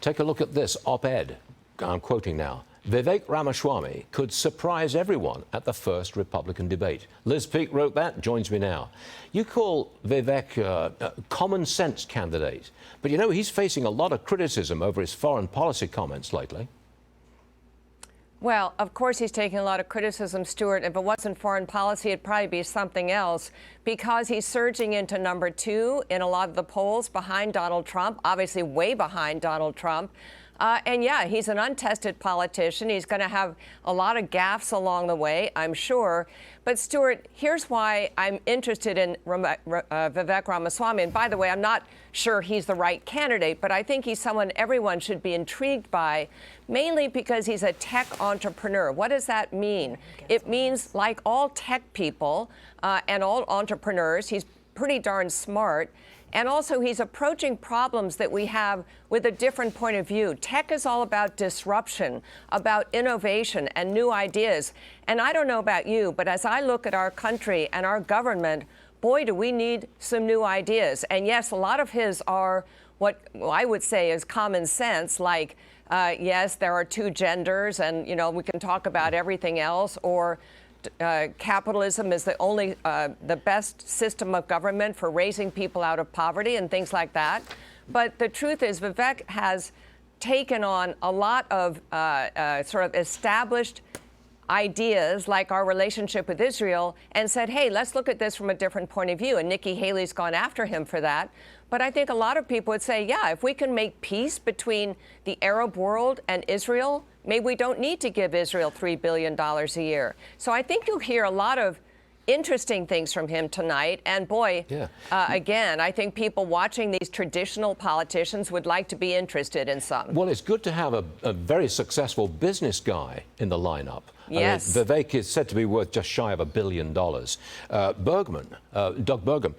Take a look at this op-ed. I'm quoting now. Vivek Ramaswamy could surprise everyone at the first Republican debate. Liz Peek wrote that, joins me now. You call Vivek a common sense candidate, but you know he's facing a lot of criticism over his foreign policy comments lately. Well, of course he's taking a lot of criticism, Stuart. If it wasn't foreign policy, it'd probably be something else, because he's surging into number 2 in a lot of the polls behind Donald Trump, obviously way behind Donald Trump. And yeah, he's an untested politician. He's going to have a lot of gaffes along the way, I'm sure. But Stuart, here's why I'm interested in Vivek Ramaswamy. And by the way, I'm not sure he's the right candidate, but I think he's someone everyone should be intrigued by, mainly because he's a tech entrepreneur. What does that mean? It means, like all tech people and all entrepreneurs, he's pretty darn smart. And also, he's approaching problems that we have with a different point of view. Tech is all about disruption, about innovation and new ideas. And I don't know about you, but as I look at our country and our government, boy, do we need some new ideas. And yes, a lot of his are what I would say is common sense, like, yes, there are 2 genders, and, you know, we can talk about everything else, or capitalism is the best system of government for raising people out of poverty and things like that. But the truth is, Vivek has taken on a lot of sort of established ideas, like our relationship with Israel, and said, hey, let's look at this from a different point of view. And Nikki Haley's gone after him for that. But I think a lot of people would say, yeah, if we can make peace between the Arab world and Israel, maybe we don't need to give Israel $3 billion a year. So I think you'll hear a lot of interesting things from him tonight. And boy, again, I think people watching these traditional politicians would like to be interested in some. Well, it's good to have a very successful business guy in the lineup. Yes. I mean, Vivek is said to be worth just shy of $1 billion. Doug Burgum,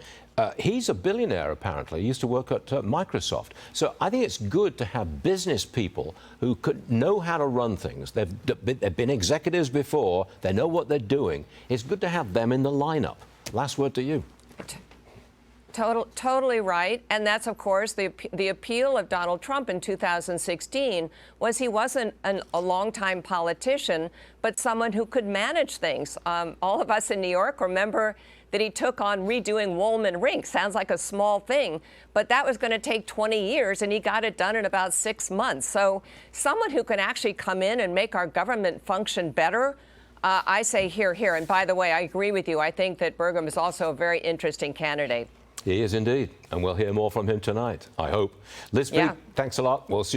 he's a billionaire, apparently. He used to work at Microsoft. So I think it's good to have business people who could know how to run things. They've been executives before. They know what they're doing. It's good to have them in the lineup. Last word to you. Totally right. And that's, of course, the appeal of Donald Trump in 2016 was he wasn't a longtime politician, but someone who could manage things. All of us in New York remember that he took on redoing Woolman Rink. Sounds like a small thing, but that was going to take 20 years, and he got it done in about 6 months. So someone who can actually come in and make our government function better, I say here. And by the way, I agree with you. I think that Burgum is also a very interesting candidate. He is indeed, and we'll hear more from him tonight, I hope. Liz Peek, thanks a lot. We'll see you.